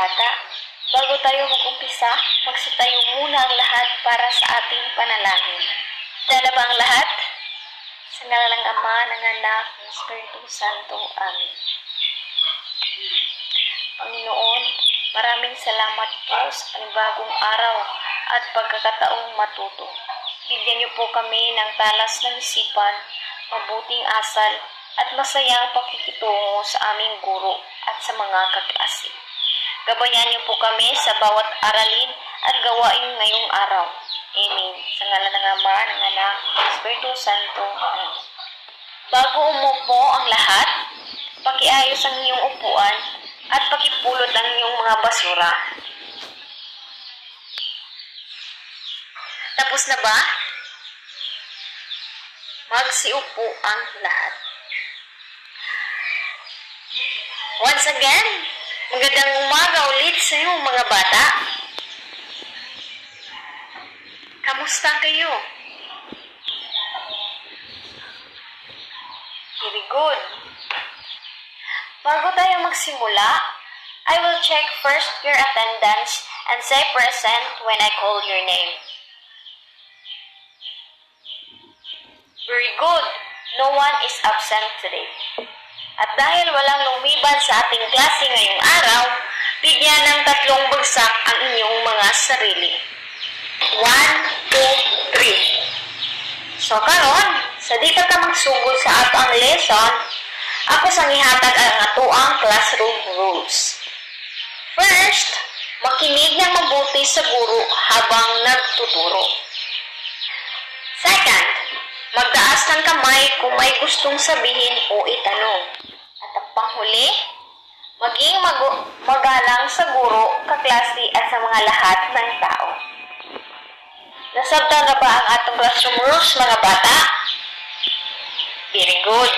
bata. Bago tayo mag-umpisa, magsitayo muna ang lahat para sa ating panalangin. Dala ba ang lahat? Sa ngalan ng Ama, ng Anak, ng Espiritu Santo. Amen. Panginoon, maraming salamat po sa panibagong araw at pagkakataong matuto. Bigyan niyo po kami ng talas ng isipan, mabuting asal, at masayang pakikitungo sa aming guro at sa mga kaklase. Gabayan niyo po kami sa bawat aralin at gawain ngayong araw. Amen. Sa ngalan ng Ama, ng Anak, ng Espiritu Santo. Amen. Bago umupo ang lahat, pakiayos ang iyong upuan at pakipulot ang iyong mga basura. Tapos na ba? Magsiupo ang lahat. Once again, magandang umaga ulit sa iyo mga bata. Kamusta kayo? Very good. Bago tayo magsimula, I will check first your attendance and say present when I call your name. Very good. No one is absent today. At dahil walang lumiban sa ating klase ngayong araw, bigyan ng 3 bagsak ang inyong mga sarili. 1, 2, 3. So karon, sa di pa ta magsugod sa ato ang lesson, ako sang ihatag ang atoang classroom rules. First, makinig ng mabuti sa guro habang nagtuturo. Second, magtaas ng kamay kung may gustong sabihin o itanong. At ang panghuli, maging magalang sa guro, kaklase at sa mga lahat ng tao. Nasabtan na ba ang atong classroom rules, mga bata? Very good.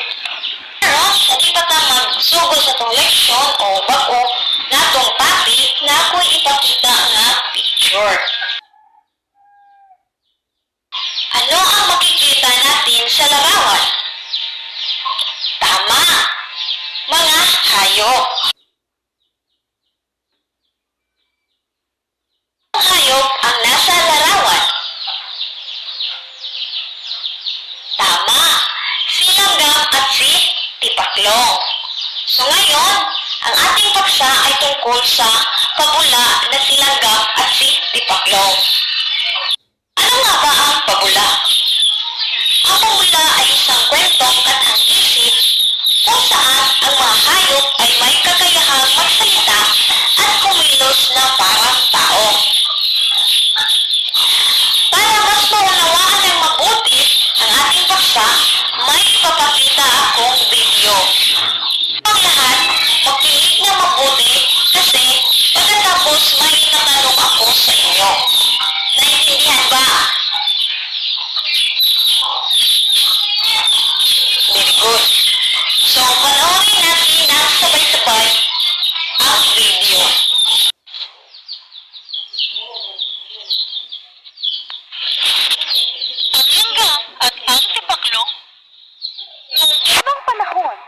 Pero, hindi pa ta magsugod sa itong leksyon o bago na itong topic na ako'y ipakita nga picture. Ano ang makikita natin sa larawan? Tama! Mga hayop. Ang hayop ang nasa larawan. Tama! Si langgam at si tipaklong. So ngayon, ang ating paksa ay tungkol sa pabula na si langgam at si tipaklong. Ano nga ba ang pabula? Ang pabula ay isang kwentong kathang-isip kung saan ang mga hayop ay may kakayahang magsalita at kumilos na parang tao. Para mas maunawaan ng mabuti ang ating paksa, may ipapakita akong video. Ang lahat, makinig na mabuti kasi pagkatapos may itatanong ako sa inyo. Naintindihan ba? Very good. So, panoorin natin na sabay-sabay ang video. Ang langgam at ang tipaklong. Noong unang panahon,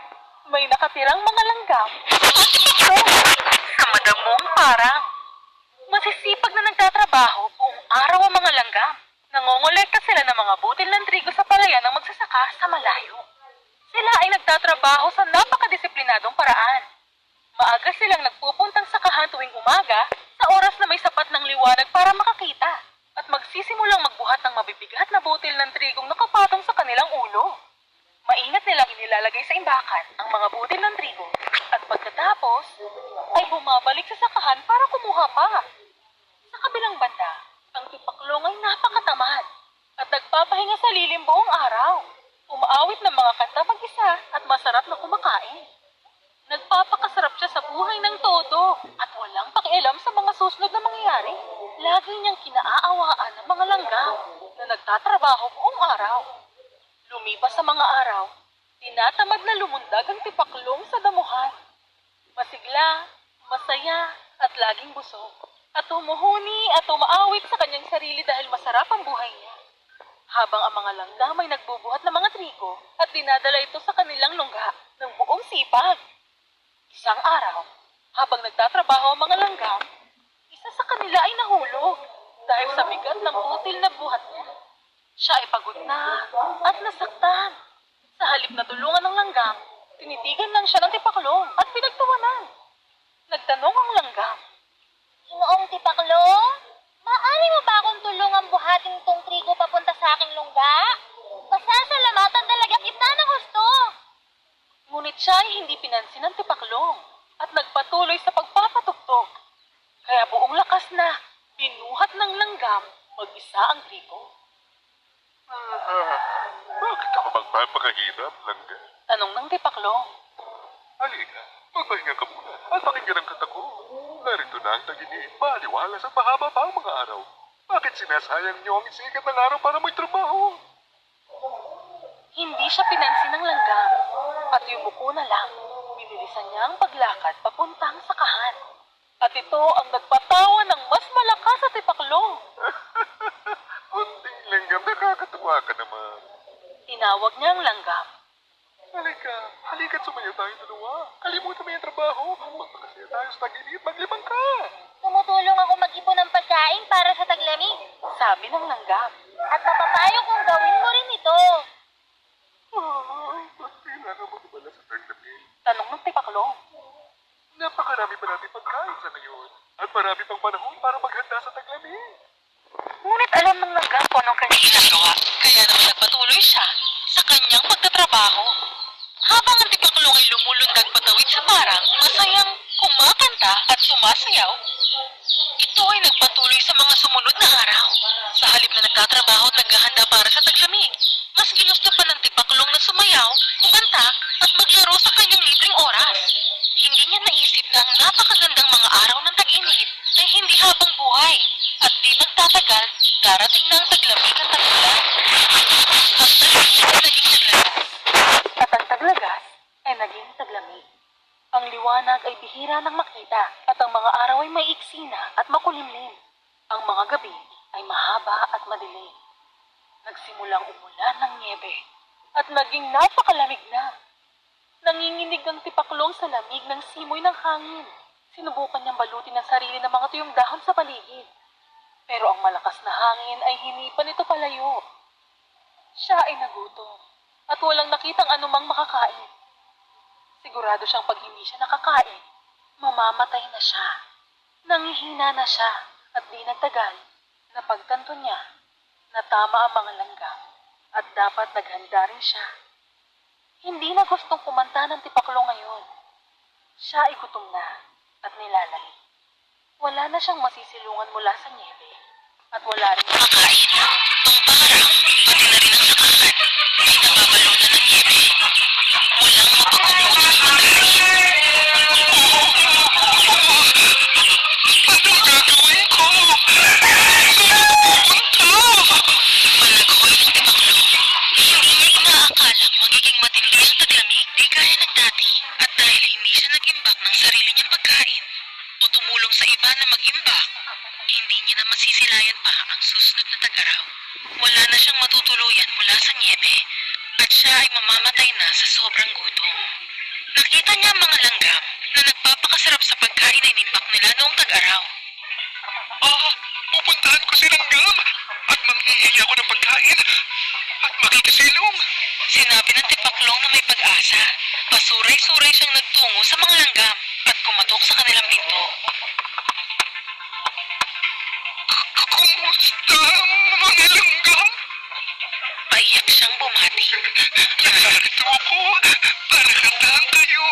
may nakatirang mga langgam at tipaklong sa madamong parang. Masisipag na nagtatrabaho buong araw ang mga langgam. Nangongolekta sila ng mga butil ng trigo sa palayan ng magsasaka sa malayo. Sila ay nagtatrabaho sa napakadisiplinadong paraan. Maaga silang nagpupuntang sakahan tuwing umaga sa oras na may sapat ng liwanag para makakita at magsisimulang magbuhat ng mabibigat na butil ng trigong nakapatong sa kanilang ulo. Maingat nilang inilalagay sa imbakan ang mga butil ng trigo at pagkatapos ay bumabalik sa sakahan para kumuha pa. Sa kabilang banda, ang tipaklong ay napakatamad at nagpapahinga sa lilim buong araw. Umaawit ng mga kanta mag-isa at masarap na kumakain. Nagpapakasarap siya sa buhay ng todo at walang pakialam sa mga susunod na mangyayari. Lagi niyang kinaaawaan ng mga langgam na nagtatrabaho buong araw. Lumipas sa mga araw, tinatamad na lumundag ang tipaklong sa damuhan. Masigla, masaya at laging busog. At humuhuni at umaawit sa kanyang sarili dahil masarap ang buhay niya. Habang ang mga langgam ay nagbubuhat ng mga trigo at dinadala ito sa kanilang lungga ng buong sipag. Isang araw, Habang nagtatrabaho ang mga langgam, isa sa kanila ay nahulog dahil sa bigat ng butil na buhat niya. Siya ay pagod na at nasaktan. Sa halip na tulungan ng langgam, tinitigan lang siya ng tipaklong at pinagtawanan. Nagtanong ang langgam. Ginoong Tipaklong, maaari mo ba akong tulungan buhatin tong trigo papunta sa aking lungga? Pasasalamatan talaga kita ng gusto. Ngunit siya ay hindi pinansin ng tipaklong at nagpatuloy sa pagpapatugtog. Kaya buong lakas na binuhat ng langgam mag-isa ang trigo. Bakit ako magpapakahirap, langga? Tanong ng tipaklong. Halika, magpahinga ka muna at pakinggan ang kanta ko. Narito na ang taginip, maliwalas at mahaba pa ang mga araw. Bakit sinasayang niyo ang sikat ng araw para magtrabaho? Hindi siya pinansin ng langgam at yumuko na lang. Binilisan niya ang paglakad papuntang sakahan. At ito ang nagpatawa ng mas malakas sa tipaklong. Kunting langgam, nakakatuwa ka naman. Tinawag niya ang langgam. Halika't sumayo tayo dalawa. Kalimutan mo yung trabaho. Magpakasaya tayo sa tagilid, maglibang ka. Tumutulong ako mag-ipon ng pagkain para sa taglamig. Sabi ng langgam. At mapapayo kung gawin mo rin ito. Ba't kailangan mo kumala sa taglamig? Tanong ng tipaklong. Napakarami pa natin pagkain sa ngayon. At marami pang panahon para maghanda sa taglamig. Ngunit alam ng langgam kung anong kanyang ginagawa. Kaya naman nagpatuloy siya sa kanyang pagtatrabaho. Habang ang tipaklong ay lumulundag patawid sa parang, masayang kumakanta at sumasayaw. Ito ay nagpatuloy sa mga sumunod na araw. Sa halip na nagtatrabaho at naghahanda para sa taglamig, mas ginusto pa ng tipaklong na sumayaw, kumanta at maglaro sa kanyang libreng oras. Hindi niya naisip na ang napakagandang mga araw ng tag-init ay hindi habang buhay at di magtatagal, darating na ang taglamig na tag-ulan. Ang tag-init ay naging taglagas at ang taglagas ay naging taglamig. Ang liwanag ay bihira ng makita at ang mga araw ay maiksi na at makulimlim. Ang mga gabi ay mahaba at madilim. Nagsimulang umulan ng niebe at naging napakalamig na. Nanginginig ang tipaklong sa lamig ng simoy ng hangin. Sinubukan niyang balutin ang sarili ng mga tuyong dahon sa paligid. Pero ang malakas na hangin ay hinipan ito palayo. Siya ay nagutom at walang nakitang anumang makakain. Sigurado siyang pag hindi siya nakakain, mamamatay na siya. Nangihina na siya at di nagtagal na pagtanto niya na tama ang mga langgam at dapat naghanda rin siya. Hindi na gustong kumanta ng tipaklong ngayon. Siya ay gutom na at nilalay. Wala na siyang masisilungan mula sa niebe at wala rin makakain. Ang parang, pati na rin ang sakahan, ay nababalutan ng niebe. Walang mapagkukunan sa pagkain. Anong gagawin ko? Palagoy ng tipaklong. Hindi niya inaakalang magiging matindi ang taglamig, di gaya ng dati. At dahil hindi siya nag-imbak ng sarili niyang pagkain o tumulong sa iba na mag-imbak, hindi niya na masisilayan pa ang susunod na tag-araw. Wala na siyang matutuluyan mula sa niebe at siya ay mamamatay na sa sobrang gutom. Nakita niya ang mga langgam na nagpapakasarap sa pagkain na inimbak nila noong tag-araw. Pupuntahan ko si langgam at manghihingi ako ng pagkain at makikisilong. Sinabi ng tipaklong na may pag-asa. Pasuray-suray siyang nagtungo sa mga langgam at kumatok sa kanilang pinto. Kumusta, mga langgam? Paiyak siyang bumati. Narito ako para kantahan kayo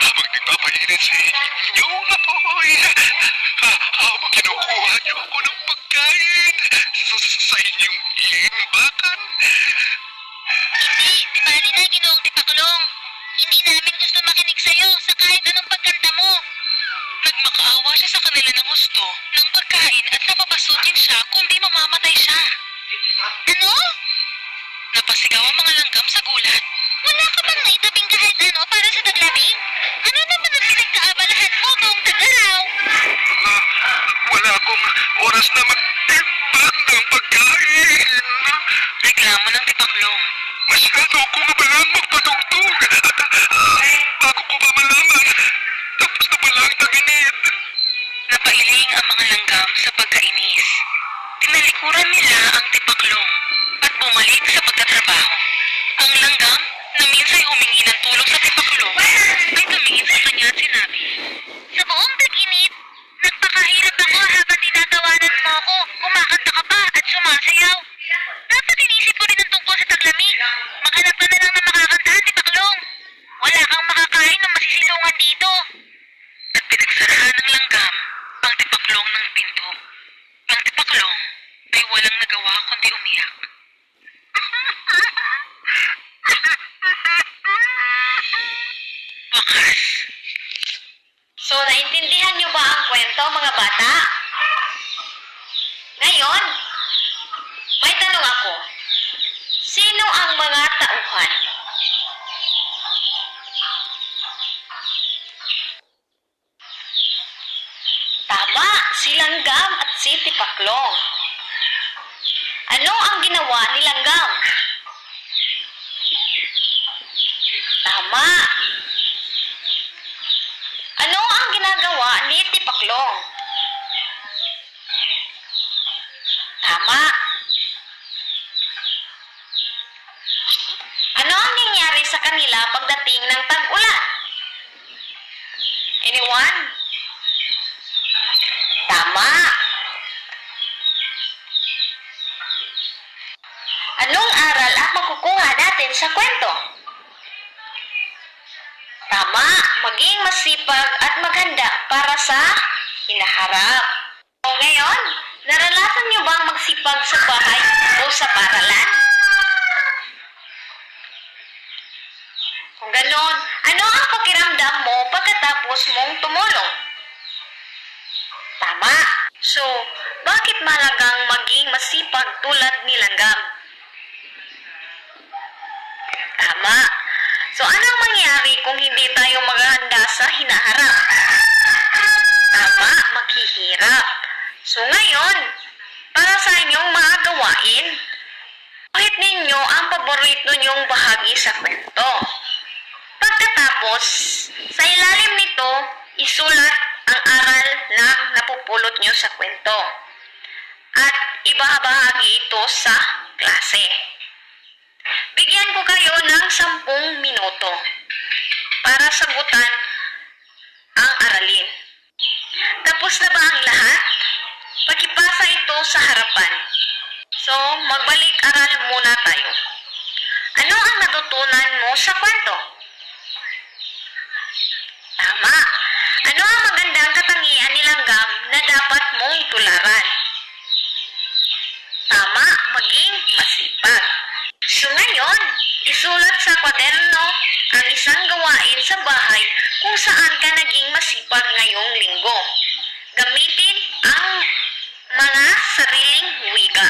habang nagpapainit sa inyong apoy. Habang kinukuha niyo ako ng pagkain sa inyong imbakan. Hindi, di bali na, Ginoong Tipaklong. Hindi namin gusto makinig sa'yo sa kahit anong pagkanta mo. Nagmakaawa siya sa kanila ng gusto ng pagkain at napapasutin siya kundi mamamatay siya. Ano? Napasigaw ang mga langgam sa gulat. Wala ka bang naitabing kahit ano para sa taglamig? Ano naman ang pinagkaabalahan mo buong tag-araw? Wala akong oras na mag-imbak ng pagkain. Reklamo ng tipaklong. Masyado akong abalang magpatugtog. Bago ko pa malaman, tapos na pala ang tagin ang mga langgam sa pagkainis. Tinalikuran nila ang tipaklong at bumalik sa pagtatrabaho. Ang langgam na minsan humingi ng tulong sa tipaklong ay tumingin sa kanya at sinabi, Sa buong tag-init, nagpakahirap ako habang tinatawanan mo ako. Kumakanta ka pa at sumasayaw. Dapat inisip ko rin ang tungkol sa taglamig. Maghanap ka na lang ng makakantahan, Tipaklong. Wala kang makakain ng masisilungan dito. at pinagsarahan ng langgam ang tipaklong ng pinto. Ang tipaklong ay walang nagawa kundi umiyak. Wakas. So, naintindihan niyo ba ang kwento, mga bata? Ngayon, may tanong ako. Sino ang mga tauhan? Tama, si Langgam at si Tipaklong. Ano ang ginawa ni Langgam? Tama. Ano ang ginagawa ni Tipaklong? Tama. Ano ang nangyari sa kanila pagdating ng tag-ulan? Anyone? Tama. Anong aral ang makukuha natin sa kwento? Tama, maging masipag at maghanda para sa hinaharap. O ngayon, naranasan niyo bang magsipag sa bahay o sa paaralan? Kung ganon, ano ang pakiramdam mo pagkatapos mong tumulong? Tama. So, bakit mahalagang maging masipag tulad ni Langgam? Tama. So, anong mangyari kung hindi tayo maghahanda sa hinaharap? Tama, maghihirap. So, ngayon, para sa inyong mga gawain, bakit ninyo ang paborito nyong bahagi sa kwento? Pagkatapos, sa ilalim nito, isulat ang aral na napupulot nyo sa kwento. At ibabahagi ito sa klase. Bigyan ko kayo ng 10 minuto para sagutan ang aralin. Tapos na ba ang lahat? Pakipasa ito sa harapan. So, magbalik-aral muna tayo. Ano ang natutunan mo sa kwento? Tama. Ano ang magandang katangian ni Langgam na dapat mong tularan? Tama, maging masipag. So ngayon, isulat sa kwaderno ang isang gawain sa bahay kung saan ka naging masipag ngayong linggo. Gamitin ang mga sariling wika.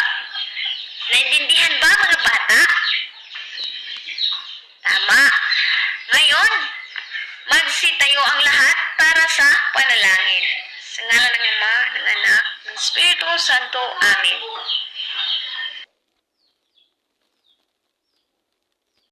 Naintindihan ba, mga bata? Tama. Ngayon, magsitayo ang lahat para sa panalangin. Sa ngalan ng Ama, ng Anak, ng Espiritu Santo. Amen.